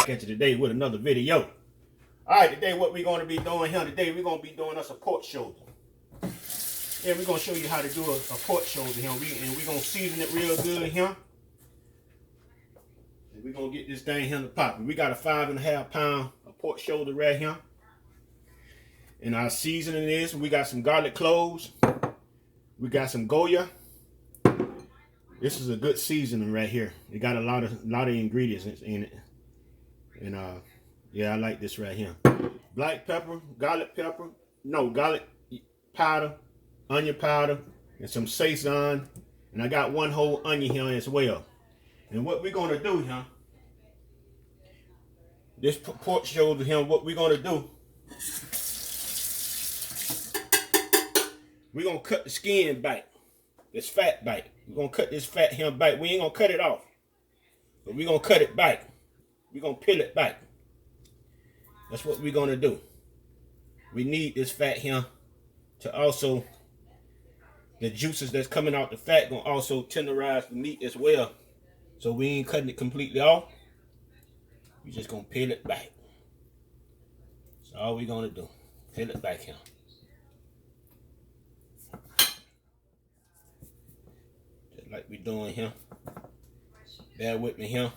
back at you today with another video. Alright, today what we're going to be doing here today, we're going to be doing us a pork shoulder. Yeah, we're going to show you how to do a pork shoulder here. And we're going to season it real good here. And we're going to get this thing here in the pot. We got a 5.5 pound pork shoulder right here. And our seasoning is, we got some garlic cloves. We got some Goya. This is a good seasoning right here. It got a lot of ingredients in it. And yeah, I like this right here. Black pepper, garlic powder, onion powder, and some sazon. And I got one whole onion here as well. And what we're gonna do here, this pork shoulder here, what we're gonna do, we're gonna cut the skin back, this fat back. We're gonna cut this fat here back. We ain't gonna cut it off, but we're gonna cut it back. We're gonna peel it back. That's what we're gonna do. We need this fat here to also, the juices that's coming out the fat gonna also tenderize the meat as well. So we ain't cutting it completely off. We just gonna peel it back. That's all we're gonna do. Peel it back here. Like we doing here. Bear with me here.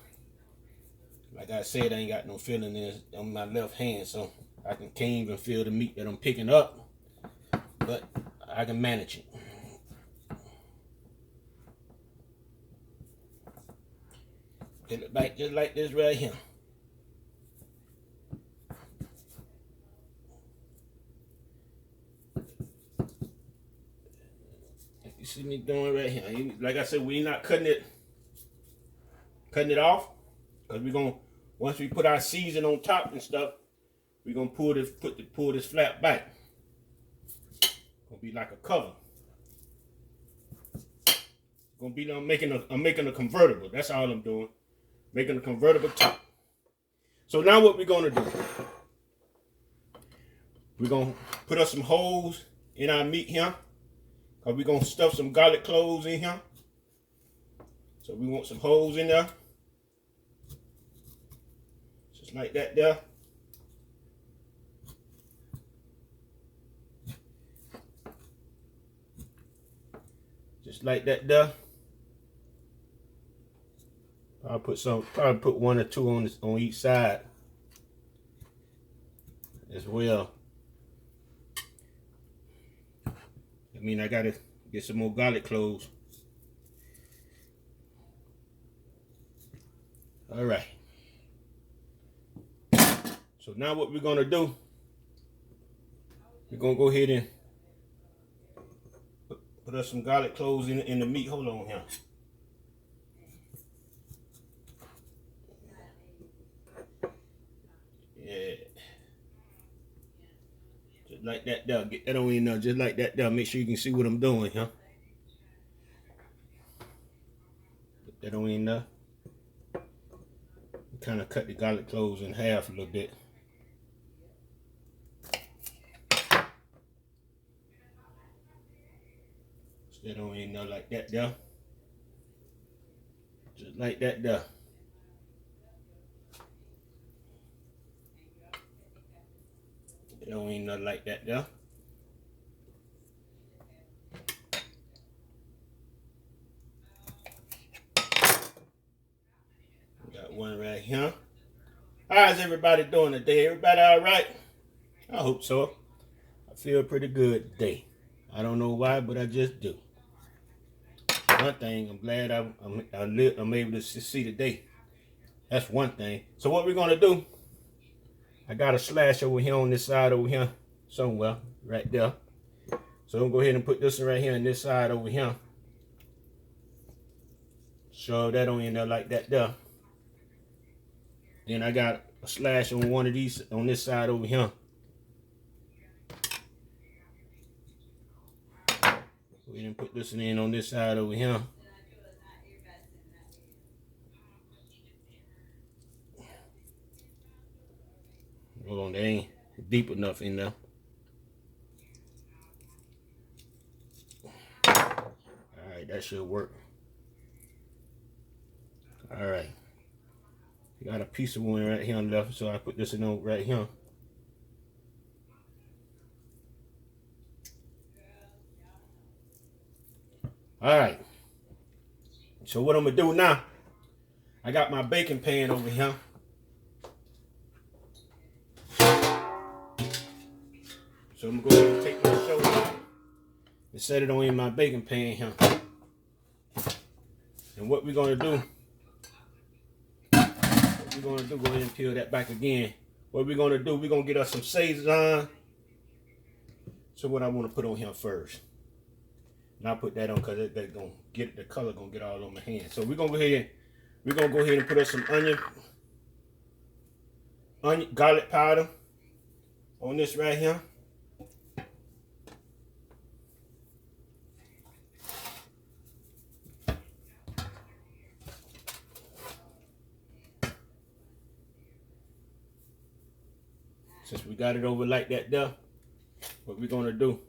Like I said, I ain't got no feeling on my left hand, so I can't even feel the meat that I'm picking up, but I can manage it. Peel it back just like this right here. You see me doing right here. Like I said, we not cutting it off, because we're gonna, once we put our season on top and stuff, we're gonna pull this flap back. Gonna be like a cover. Gonna be, I'm making a convertible. That's all I'm doing. Making a convertible top. So now what we're gonna do, we're gonna put us some holes in our meat here. We're going to stuff some garlic cloves in here. So we want some holes in there. Just like that there. Just like that there. Probably put one or two on each side as well. I mean, I gotta get some more garlic cloves. All right. So now what we're gonna do, we're gonna go ahead and put us some garlic cloves in the meat. Hold on here. Yeah. Just like that there. Get that on in there. Just like that there. Make sure you can see what I'm doing, huh? Get that on in there. Kind of cut the garlic cloves in half a little bit. Put that on in there like that there. Just like that there. It don't ain't nothing like that there. Got one right here. How's everybody doing today? Everybody all right? I hope so. I feel pretty good today. I don't know why, but I just do. One thing, I'm glad I'm able to see today. That's one thing. So what we're gonna do, I got a slash over here on this side over here somewhere, right there. So I'm gonna go ahead and put this right here on this side over here. Shove that on in there like that there. Then I got a slash on one of these on this side over here. Go ahead and put this in on this side over here. Hold on, they ain't deep enough in there. Alright, that should work. Alright. Got a piece of one right here left, so I put this in on right here. All right. So what I'm gonna do now? I got my baking pan over here. So I'm gonna go ahead and take my shoulder out and set it on in my baking pan here. And what we're gonna do? Go ahead and peel that back again. What we're gonna do? We're gonna get us some Sazon. So what I want to put on here first, and I'll put that on because that's gonna get the color gonna get all on my hand. So we're gonna go ahead and put us some onion garlic powder on this right here. Since we got it over like that there, what we're gonna do,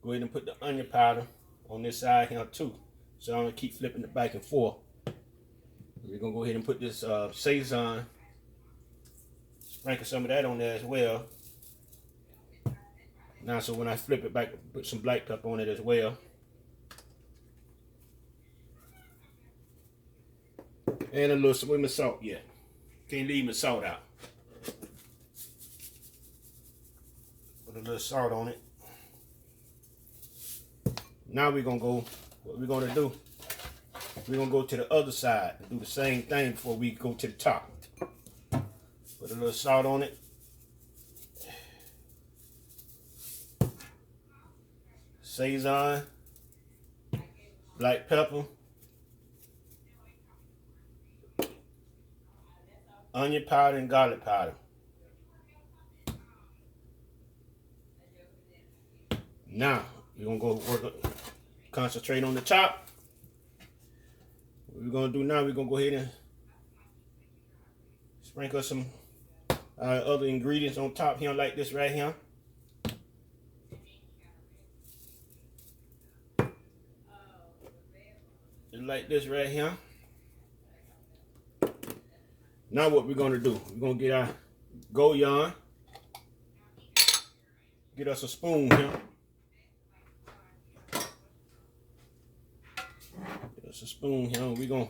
go ahead and put the onion powder on this side here too. So I'm gonna keep flipping it back and forth. We're gonna go ahead and put this Sazon, sprinkle some of that on there as well. Now, so when I flip it back, put some black pepper on it as well. And a little swim of salt, yeah. Can't leave my salt out. Put a little salt on it. Now we're gonna go, what we're gonna do, we're gonna go to the other side and do the same thing before we go to the top. Put a little salt on it. Sazon, black pepper, onion powder, and garlic powder. Now we're gonna go concentrate on the top. What we're gonna do now, we're gonna go ahead and sprinkle some other ingredients on top here like this right here. Just like this right here. Now what we're gonna do, we're gonna get our Goya, get us a spoon here. Get us a spoon here. We're gonna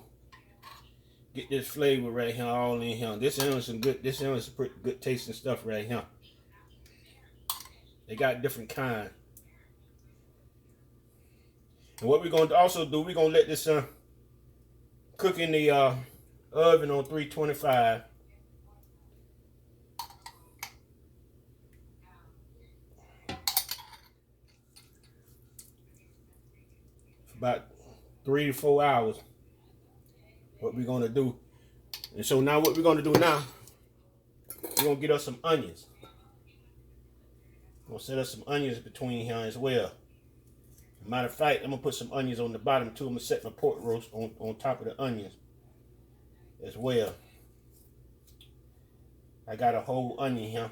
get this flavor right here all in here. This is some pretty good tasting stuff right here. They got different kind. And what we're gonna also do, we're gonna let this cook in the oven on 325. For about 3 to 4 hours. What we're gonna do. And so now what we're gonna do now, we're gonna get us some onions. We're gonna set us some onions between here as well. Matter of fact, I'm gonna put some onions on the bottom too. I'm gonna set my pork roast on top of the onions as well. I got a whole onion here.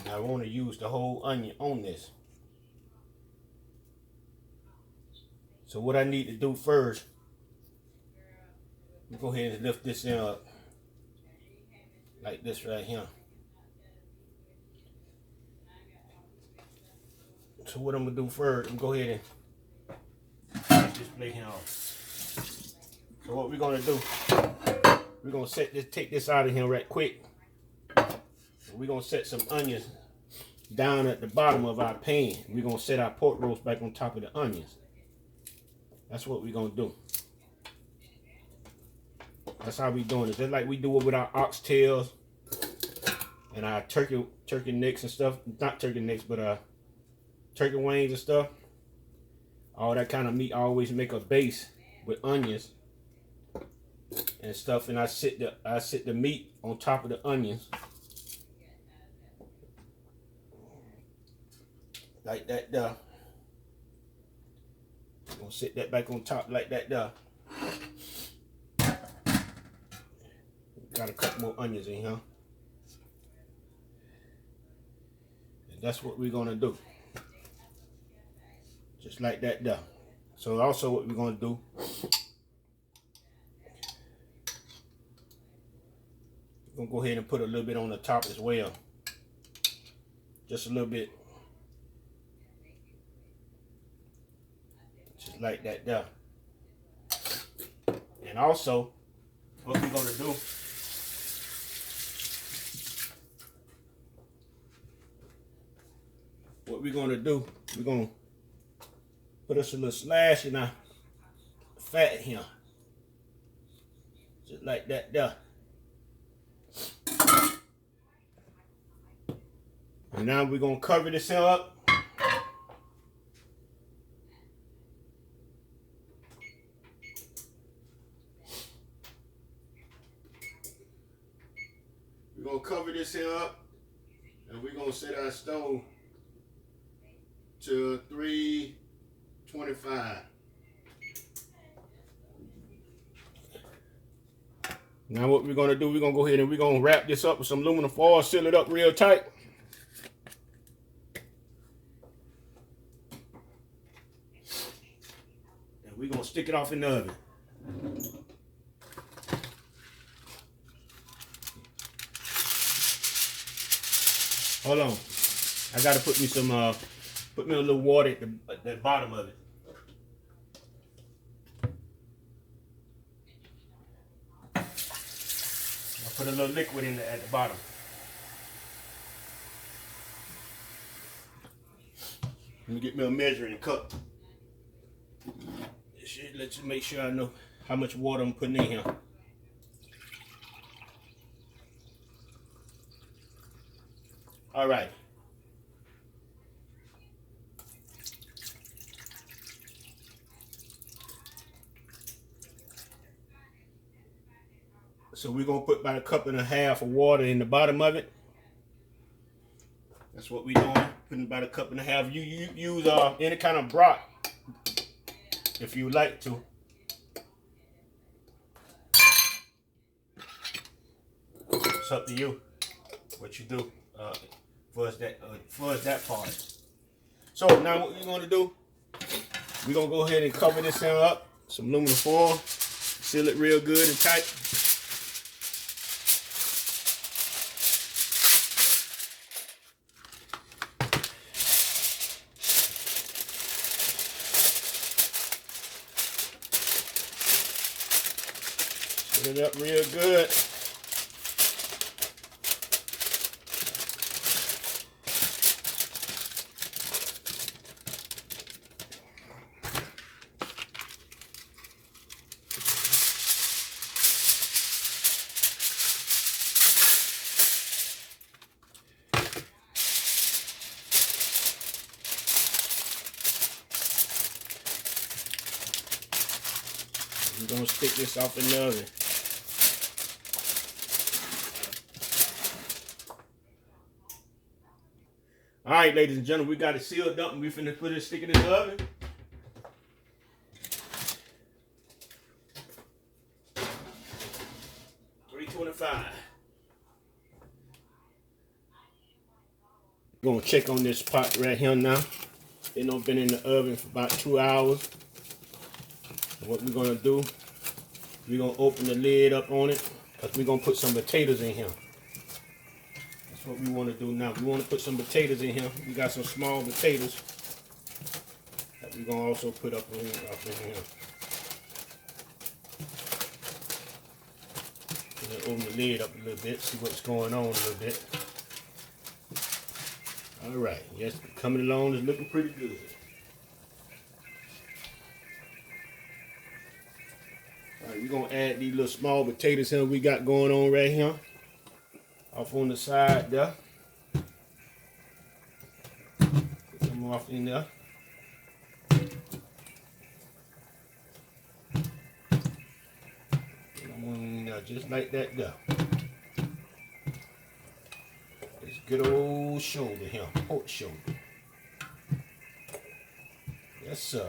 And I want to use the whole onion on this. So what I need to do first, go ahead and lift this in up like this right here. So what I'm gonna do first, I'm gonna go ahead and finish this plate here off. So what we're gonna do, we're gonna take this out of here right quick. We're gonna set some onions down at the bottom of our pan. We're gonna set our pork roast back on top of the onions. That's what we're gonna do. That's how we doing it. Just like we do it with our oxtails and our turkey necks and stuff. Not turkey necks, but turkey wings and stuff. All that kind of meat, I always make a base with onions and stuff, and I sit the meat on top of the onions like that there. I'm gonna sit that back on top like that there. Got a couple more onions in here. And that's what we're gonna do. Just like that there. So also what we're gonna do, I'm gonna go ahead and put a little bit on the top as well. Just a little bit. Just like that there. And also, what we're gonna do, we're gonna put us a little slash in our fat here. Just like that there. And now we're gonna cover this up. We're gonna cover this here up, and we're gonna set our stove to 325. Now what we're gonna do, we're gonna go ahead and we're gonna wrap this up with some aluminum foil, seal it up real tight. And we're gonna stick it off in the oven. Hold on. I gotta put me some put me a little water at the bottom of it. I'll put a little liquid in at the bottom. Let me get me a measuring cup. Let's make sure I know how much water I'm putting in here. All right. So we're gonna put about a cup and a half of water in the bottom of it. That's what we're doing. Putting about a cup and a half. You use any kind of broth if you like to. It's up to you what you do for us that part. So now what we're gonna do, we're gonna go ahead and cover this thing up, some aluminum foil, seal it real good and tight. Seal it up real good. We're gonna stick this off in the oven. All right, ladies and gentlemen, we got it sealed up and we finna put it, stick it in the oven. $325. We're gonna check on this pot right here now. It done been in the oven for about 2 hours. And what we're gonna do, we're gonna open the lid up on it because we're gonna put some potatoes in here. That's what we want to do now. We want to put some potatoes in here. We got some small potatoes that we're gonna also put up in here. Open the lid up a little bit, see what's going on a little bit. All right, yes, coming along, it's looking pretty good. All right, we're gonna add these little small potatoes here we got going on right here, off on the side there. Put them off in there. Just like that there. This good old shoulder here, pork shoulder. Yes, sir.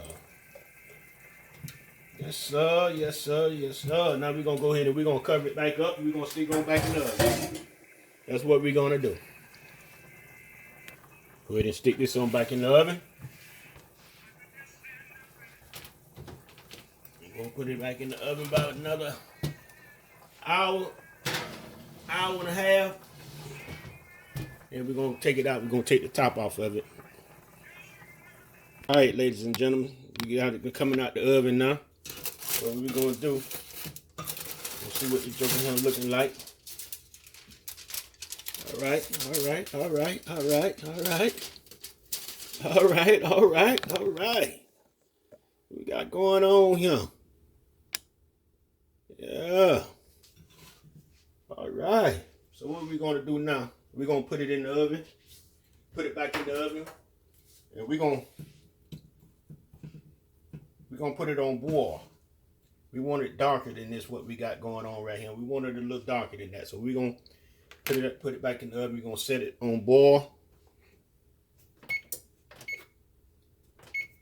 Yes, sir. Yes, sir. Yes, sir. Now we're gonna go ahead and we're gonna cover it back up. We're gonna stick on back in the oven. That's what we're gonna do. Go ahead and stick this on back in the oven. We're gonna put it back in the oven about another hour. hour and a half. And we're going to take it out. We're going to take the top off of it. All right, ladies and gentlemen. We got it coming out the oven now. So what we're going to do, we'll see what the joker here looking like. All right, all right, all right, all right, all right. All right, all right, all right. What we got going on here? Yeah. All right. So what are we going to do now? We're going to put it in the oven. Put it back in the oven. And we're going to put it on boil. We want it darker than this, what we got going on right here. We want it a little darker than that. So we're going to put it back in the oven. We're going to set it on boil.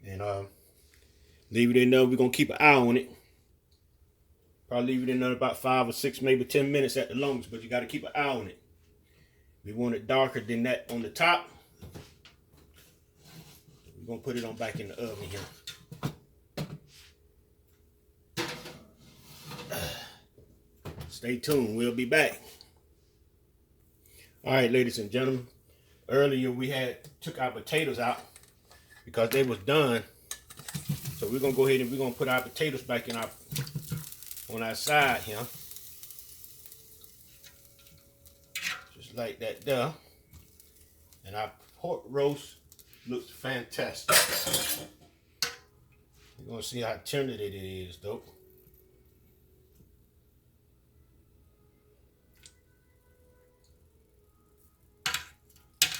And leave it in there. We're going to keep an eye on it. Probably leave it in there about 5 or 6, maybe 10 minutes at the longest, but you got to keep an eye on it. We want it darker than that on the top. We're going to put it on back in the oven here. Stay tuned. We'll be back. All right, ladies and gentlemen. Earlier we took our potatoes out because they was done. So we're going to go ahead and we're going to put our potatoes back in on our side here. Just like that there. And our pork roast looks fantastic. You're going to see how tender it is, though.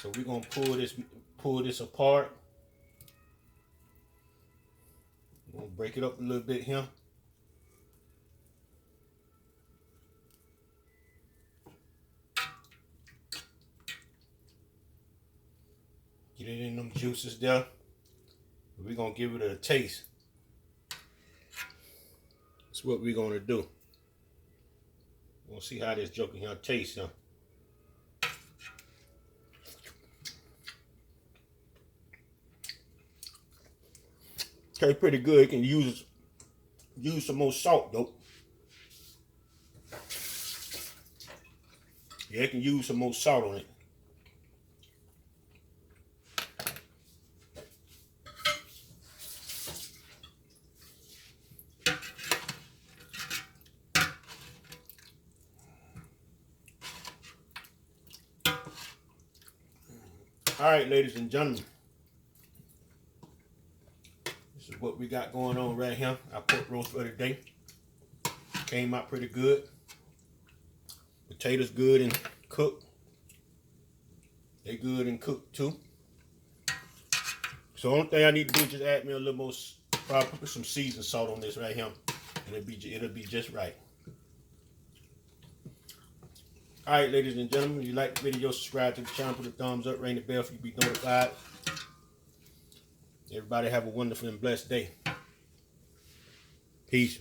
So we're going to pull this apart. We're going to break it up a little bit here. Get it in them juices there. We're going to give it a taste. That's what we're going to do. We'll see how this joker here tastes now. Tastes pretty good. It can use some more salt though. Yeah, it can use some more salt on it. All right, ladies and gentlemen. This is what we got going on right here. Our pork roast for today. Came out pretty good. Potatoes good and cooked. They good and cooked too. So the only thing I need to do is just add me a little more, probably put some seasoned salt on this right here. And it'll be just right. Alright, ladies and gentlemen, if you like the video, subscribe to the channel, put a thumbs up, ring the bell for you to be notified. Everybody have a wonderful and blessed day. Peace.